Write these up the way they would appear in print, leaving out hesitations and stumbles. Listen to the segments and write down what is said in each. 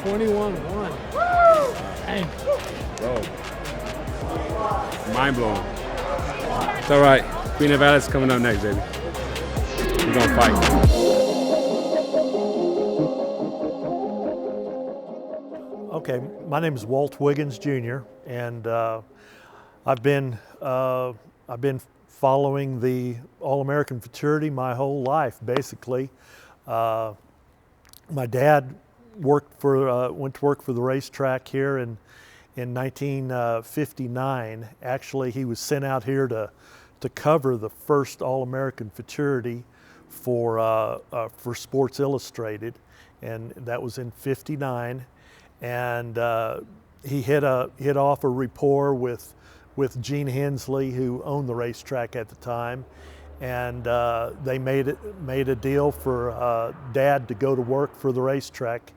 21-1. Dang. Bro. Mind blowing. It's all right. Queen of Valor's coming up next, baby. We're gonna fight. Okay, my name is Walt Wiggins Jr. and I've been following the All-American fraternity my whole life, basically. My dad went to work for the racetrack here in 1959. Actually, he was sent out here to cover the first All-American fraternity for Sports Illustrated, and that was in '59. And he hit off a rapport with Gene Hensley, who owned the racetrack at the time, and they made a deal for Dad to go to work for the racetrack,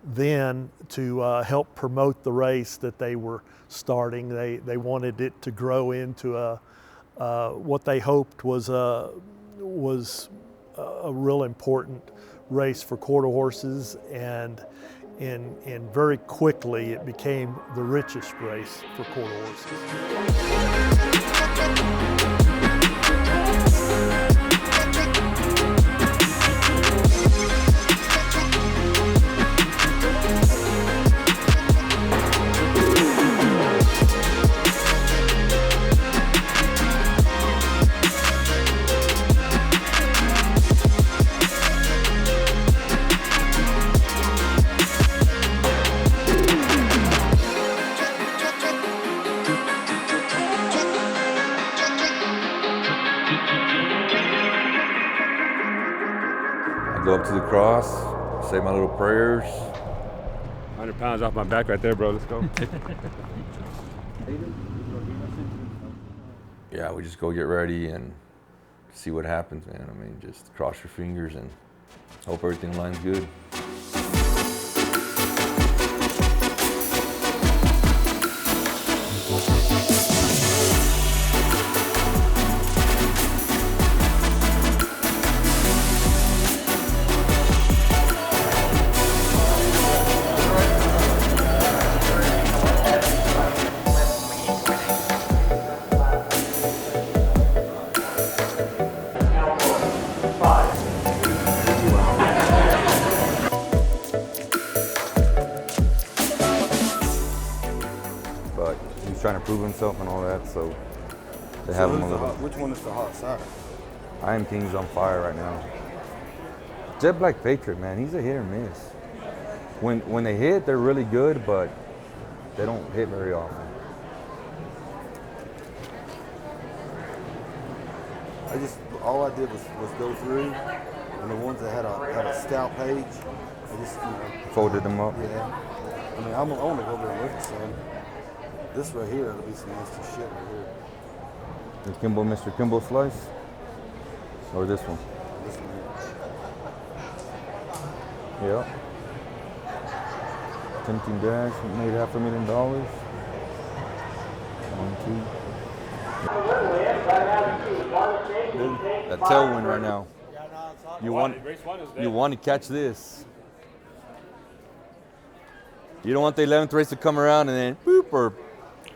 then to help promote the race that they were starting. They wanted it to grow into what they hoped was a real important race for quarter horses, and very quickly it became the richest race for quarter horses. Go up to the cross, say my little prayers. 100 pounds off my back right there, bro. Let's go. Yeah, we just go get ready and see what happens, man. I mean, just cross your fingers and hope everything lines good. But he's trying to prove himself and all that, so they have him a little. Which one is the hot side? Iron King's on fire right now. Jet Black Patriot, man, he's a hit or miss. When they hit, they're really good, but they don't hit very often. All I did was go through, and the ones that had a stout page, I just Folded them up. Yeah. I mean, I want to go there and look at some. This right here, it'll be some nasty shit right here. The Kimball, Mr. Kimball slice, or this one? This one Yeah. Tempting Dash made $500,000. 1, 2. Dude, that tailwind right now. You want to catch this. You don't want the 11th race to come around and then boop or.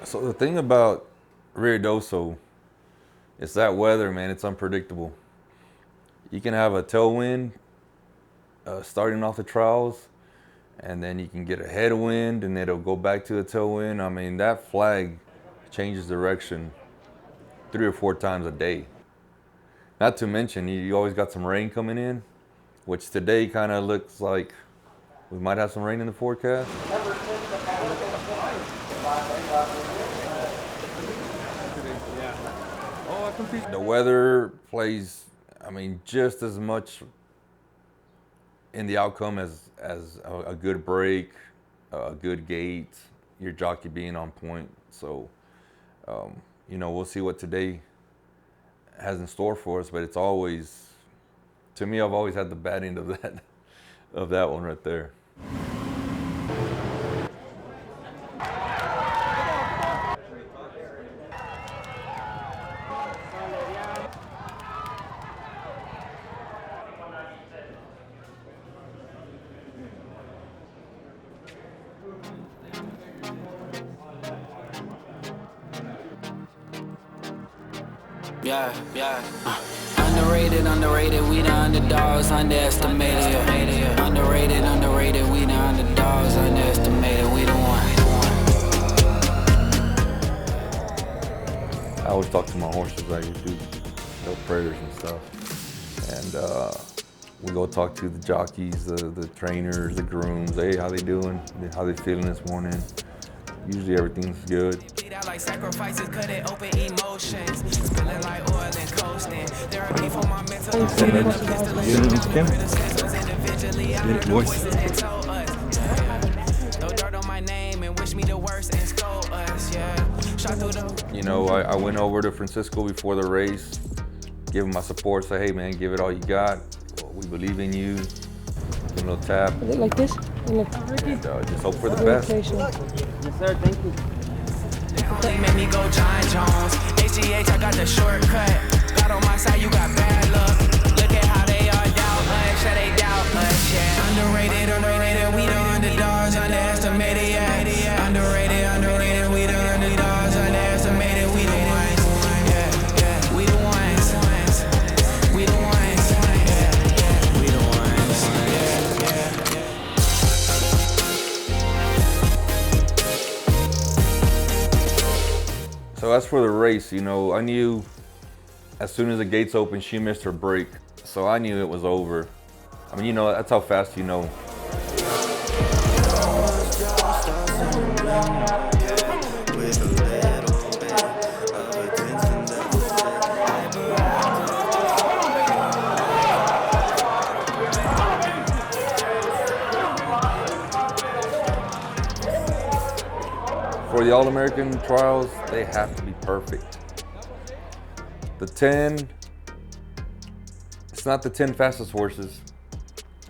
So the thing about Ruidoso, it's that weather, man. It's unpredictable. You can have a tailwind starting off the trials, and then you can get a headwind, and it'll go back to the tailwind. I mean, that flag changes direction 3 or 4 times a day. Not to mention, you always got some rain coming in, which today kind of looks like we might have some rain in the forecast. The weather plays, I mean, just as much in the outcome as a good break, a good gate, your jockey being on point. So, you know, we'll see what today has in store for us, but it's always, to me, I've always had the bad end of that one right there. Underrated, we the underdogs, underestimated. Underrated, we the underdogs, underestimated, we the one. I always talk to my horses like you do, no prayers and stuff. And we go talk to the jockeys, the trainers, the grooms. Hey, how they doing? How they feeling this morning? Usually everything's good. Like sacrifices, cut it open emotions. Spilling like oil and coasting. Therapy for my mental. No dirt on my name and wish me the worst and scold us, yeah. Shot through the. You know, I went over to Francisco before the race, give him my support, say, hey man, give it all you got. We believe in you. Give him a little tap. Is it like this? And just hope for the best. Yes, sir. Thank you. They made me go John Jones. HGH, I got the shortcut. Got on my side, you got bad luck. Look at how they all doubt us, yeah, they doubt us, yeah. Underrated, we the underdogs, underestimated, yeah. Underrated, we the underdogs, underestimated, we the ones, yeah, we the ones, we the ones, yeah, we the ones, yeah. So as for the race, you know, I knew as soon as the gates opened, she missed her break. So I knew it was over. I mean, you know, that's how fast you know. For the All-American trials, they have to be perfect. The 10, it's not the 10 fastest horses.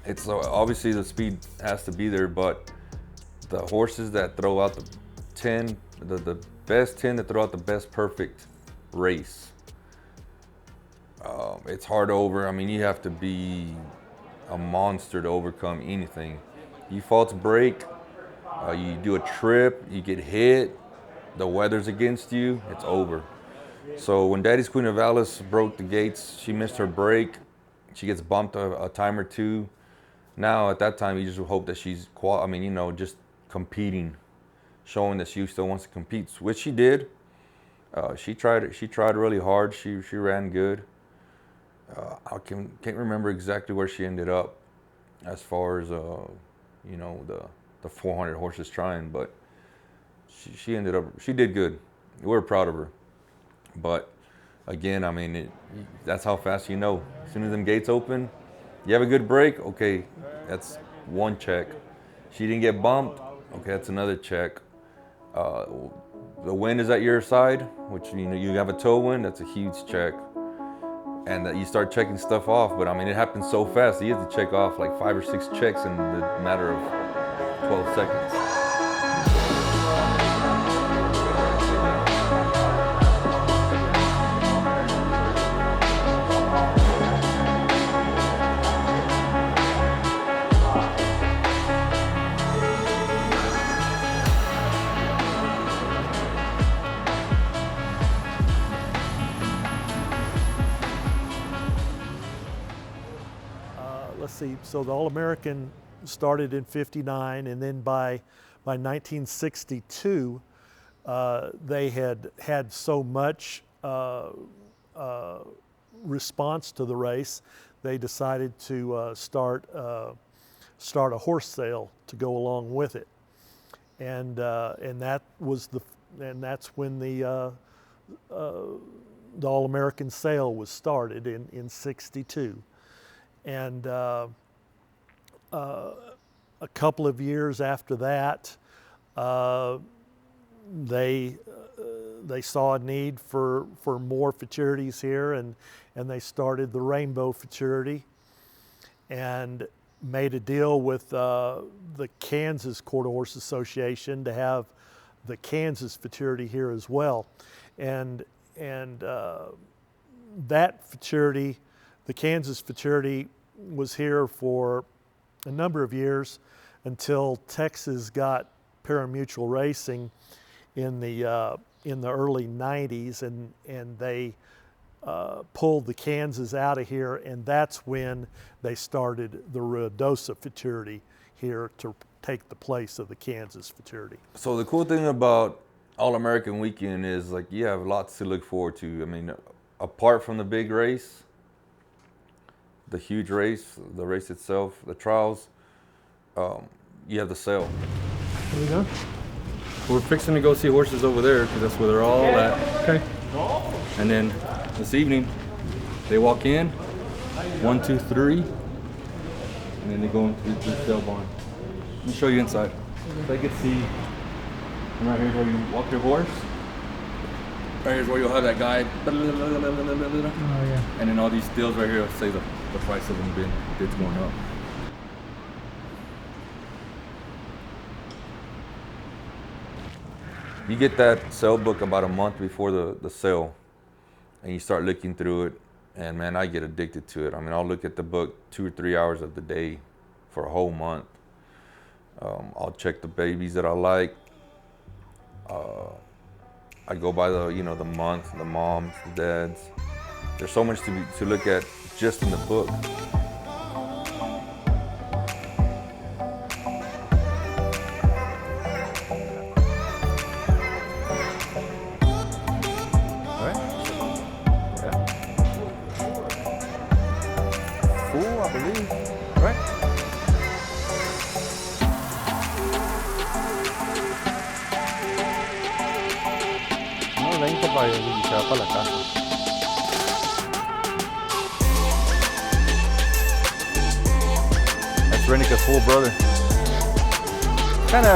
It's obviously the speed has to be there, but the horses that throw out the 10, the best 10 that throw out the best perfect race. It's hard over. I mean, you have to be a monster to overcome anything. You false break, you do a trip, you get hit, the weather's against you, it's over. So when Daddy's Queen of Alice broke the gates, she missed her break, she gets bumped a time or two. Now at that time, you just hope that she's, just competing, showing that she still wants to compete, which she did. She tried really hard, she ran good. I can't remember exactly where she ended up as far as, the 400 horses trying, but she did good. We're proud of her. But again, I mean, that's how fast you know. As soon as them gates open, you have a good break, okay, that's one check. She didn't get bumped, okay, that's another check. The wind is at your side, which you have a toe wind, that's a huge check. And you start checking stuff off, but I mean, it happens so fast. You have to check off like 5 or 6 checks in the matter of 12 seconds. Let's see, so the All-American started in '59, and then by 1962, they had so much response to the race, they decided to start a horse sale to go along with it, and that's when the All-American sale was started in '62. And a couple of years after that, they saw a need for more futurities here, and they started the Rainbow Futurity, and made a deal with the Kansas Quarter Horse Association to have the Kansas Futurity here as well, and that futurity. The Kansas Futurity was here for a number of years until Texas got parimutuel racing in the early '90s, and they pulled the Kansas out of here, and that's when they started the Ruidoso futurity here to take the place of the Kansas futurity. So the cool thing about All-American Weekend is like you have lots to look forward to. I mean, apart from the big race, the huge race, the race itself, the trials, you have the sale. Here we go. We're fixing to go see horses over there because that's where they're all at. Okay. And then this evening, they walk in, 1, 2, 3, and then they go into the sale barn. Let me show you inside. So you can see, and right here's where you walk your horse. Right here's where you'll have that guide. Oh, yeah. And then all these deals right here will say the price of them bids going up. You get that sale book about a month before the sale, and you start looking through it, and man, I get addicted to it. I mean, I'll look at the book 2 or 3 hours of the day for a whole month. I'll check the babies that I like. I go by the the month, the moms, the dads. There's so much to look at just in the book. Full, I believe. Right? No, 20 para y se va para la casa. That's Renica's full brother. Kind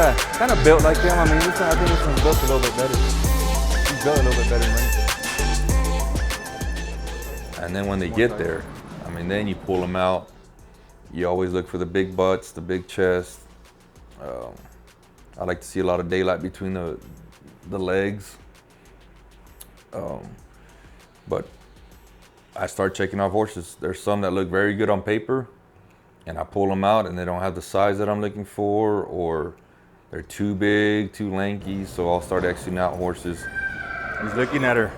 of built like him. I mean, I think this one's built a little bit better. He's built a little bit better than Renica. And then when they get there, I mean, then you pull them out. You always look for the big butts, the big chest. I like to see a lot of daylight between the legs. But I start checking off horses. There's some that look very good on paper, and I pull them out and they don't have the size that I'm looking for, or they're too big, too lanky, so I'll start exiting out horses. He's looking at her.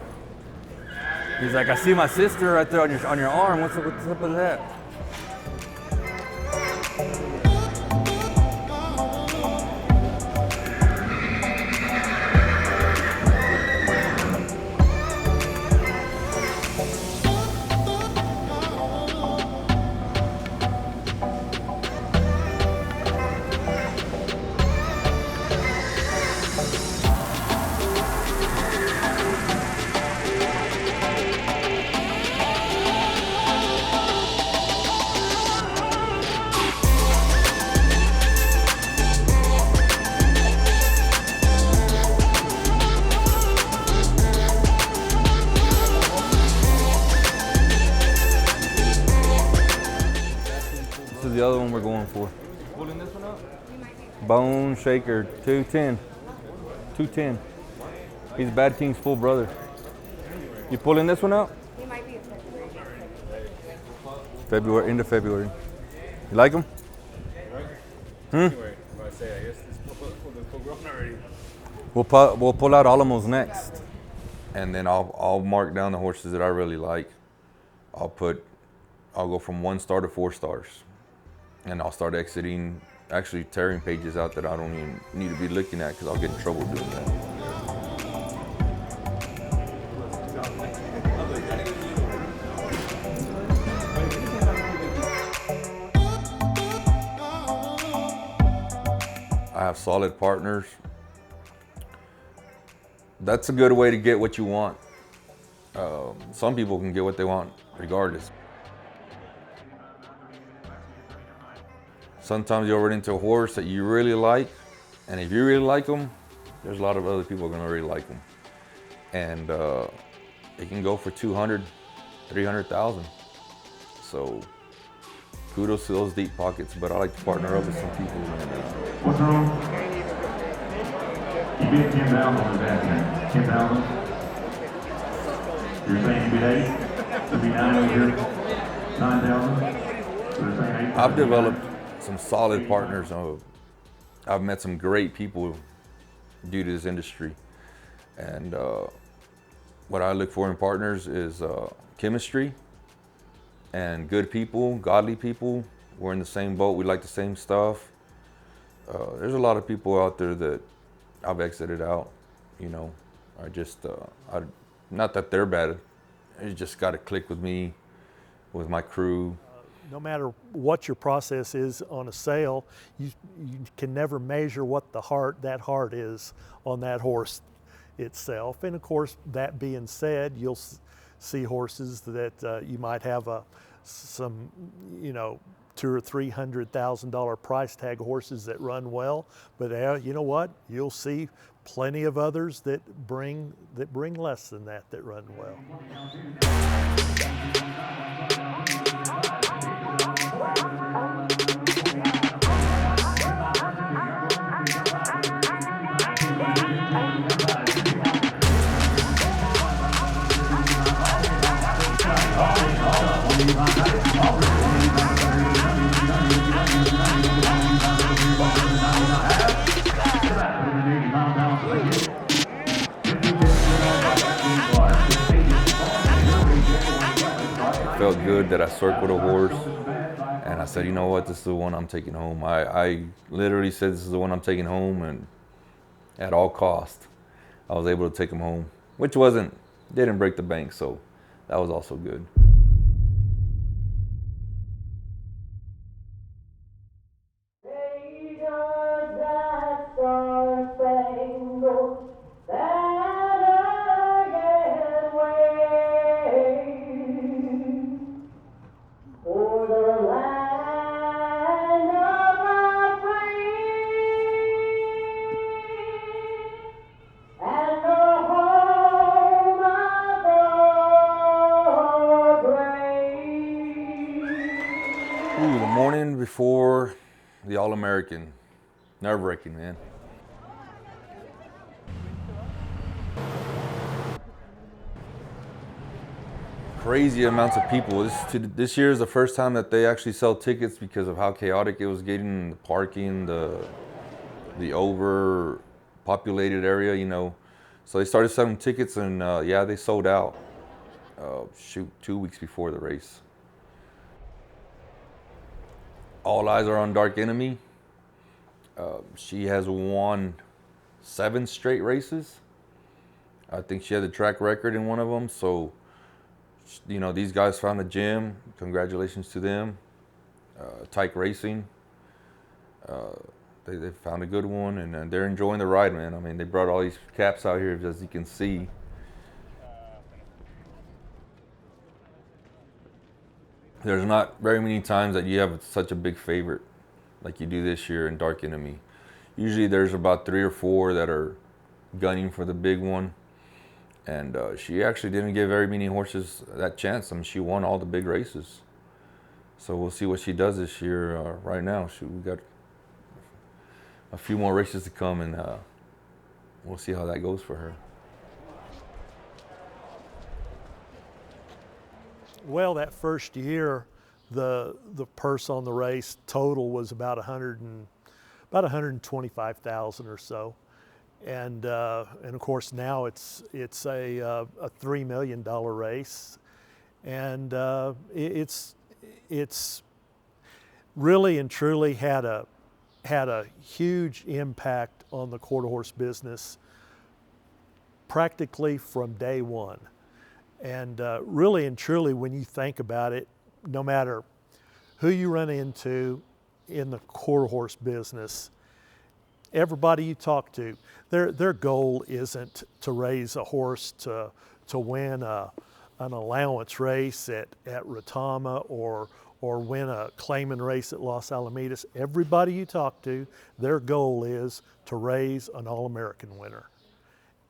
He's like, I see my sister right there on your arm. What's up with that? This is the other one we're going for. Pulling this one up? Bone Shaker, 210. 210. He's Bad King's full brother. You pulling this one out? He might be a February, end of February. You like him? I say, I guess it's full grown already. We'll pull out Alamos next. And then I'll mark down the horses that I really like. I'll go from 1 star to 4 stars. And I'll start exiting, actually tearing pages out that I don't even need to be looking at because I'll get in trouble doing that. I have solid partners. That's a good way to get what you want. Some people can get what they want regardless. Sometimes you'll run into a horse that you really like, and if you really like them, there's a lot of other people gonna really like them. And it can go for 200, 300,000. So kudos to those deep pockets, but I like to partner up with some people. What's wrong? You bid 10,000 on the back end. 10,000? You're saying you bid 8? It'd be 9 over here? 9,000? So they're saying 8. I've developed some solid partners. I've met some great people due to this industry. And what I look for in partners is chemistry and good people, godly people. We're in the same boat, we like the same stuff. There's a lot of people out there that I've exited out, you know. I just, not that they're bad, it just got to click with me, with my crew. No matter what your process is on a sale, you can never measure what that heart is on that horse itself. And of course, that being said, you'll see horses that you might have some, you know, $200,000 or $300,000 price tag horses that run well, but you know what? You'll see plenty of others that bring less than that run well. It felt good that I circled a horse, and I said, you know what, this is the one I'm taking home. I literally said this is the one I'm taking home, and at all cost, I was able to take him home, which didn't break the bank, so that was also good. Ooh, the morning before the All-American. Nerve-wracking, man. Crazy amounts of people. This year is the first time that they actually sell tickets because of how chaotic it was getting, the parking, the overpopulated area, you know. So they started selling tickets, and yeah, they sold out. 2 weeks before the race. All eyes are on Dark Enemy. She has won 7 straight races. I think she had the track record in one of them. So, you know, these guys found a gym. Congratulations to them. Tyke Racing. They found a good one, and they're enjoying the ride, man. I mean, they brought all these caps out here, as you can see. There's not very many times that you have such a big favorite like you do this year in Dark Enemy. Usually there's about 3 or 4 that are gunning for the big one. And she actually didn't give very many horses that chance. I mean, she won all the big races. So we'll see what she does this year right now. We got a few more races to come, and we'll see how that goes for her. Well, that first year, the purse on the race total was about $125,000 or so, and of course now it's a $3 million race, and it's really and truly had a huge impact on the quarter horse business practically from day one. And really and truly, when you think about it, no matter who you run into in the quarter horse business, everybody you talk to, their goal isn't to raise a horse to win an allowance race at Retama or win a claiming race at Los Alamitos. Everybody you talk to, their goal is to raise an All-American winner,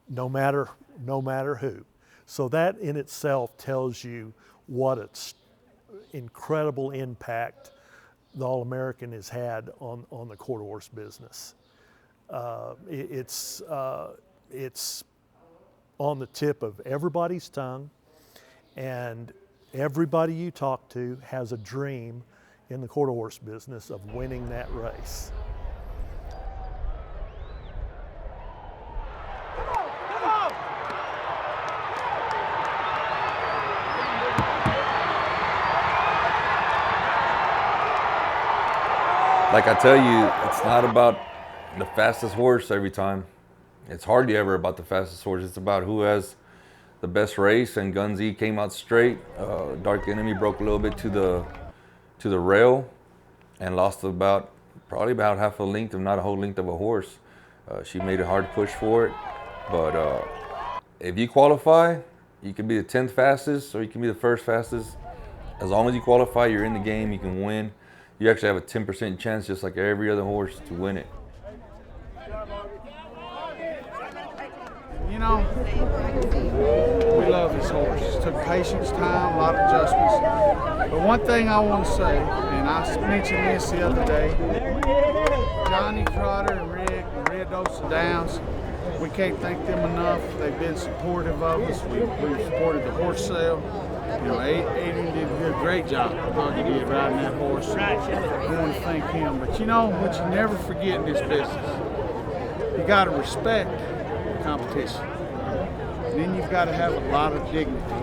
no matter who. So that in itself tells you what its incredible impact the All-American has had on the quarter horse business. It's on the tip of everybody's tongue, and everybody you talk to has a dream in the quarter horse business of winning that race. like I tell you, it's not about the fastest horse every time. It's hardly ever about the fastest horse. It's about who has the best race. And Gunzy came out straight. Dark Enemy broke a little bit to the rail and lost probably about half a length, if not a whole length of a horse. She made a hard push for it. But if you qualify, you can be the 10th fastest or you can be the first fastest. As long as you qualify, you're in the game, you can win. You actually have a 10% chance, just like every other horse, to win it. You know, we love this horse. It took patience, time, a lot of adjustments. But one thing I want to say, and I mentioned this the other day, Johnny Trotter and Rick and Ruidoso Downs, we can't thank them enough. They've been supportive of us. We've supported the horse sale. You know, Adrian did a great job. He did riding that horse. We want to thank him. But you know what you never forget in this business? You got to respect the competition. And then you've got to have a lot of dignity.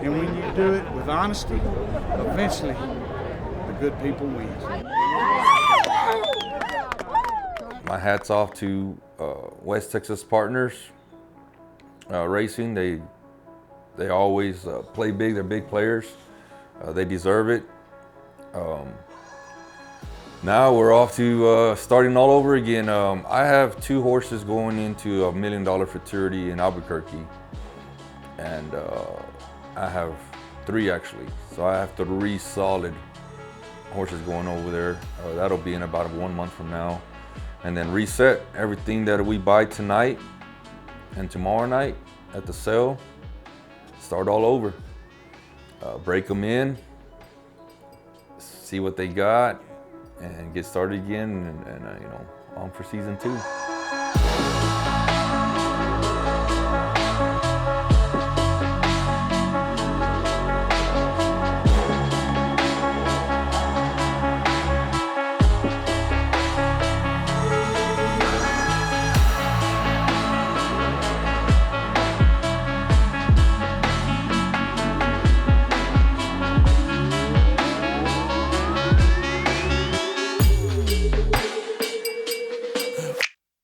And when you do it with honesty, eventually the good people win. My hat's off to West Texas Partners Racing. They always play big. They're big players. They deserve it. Now we're off to starting all over again. I have 2 horses going into $1 million futurity in Albuquerque. And I have 3 actually. So I have 3 solid horses going over there. That'll be in about 1 month from now. And then reset everything that we buy tonight and tomorrow night at the sale. Start all over. Break them in, see what they got, and get started again, and you know, on for season 2.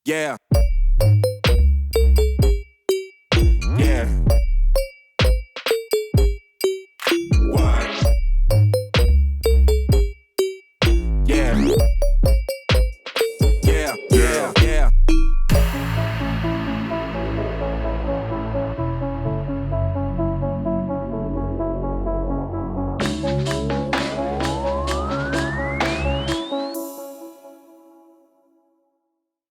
Yeah.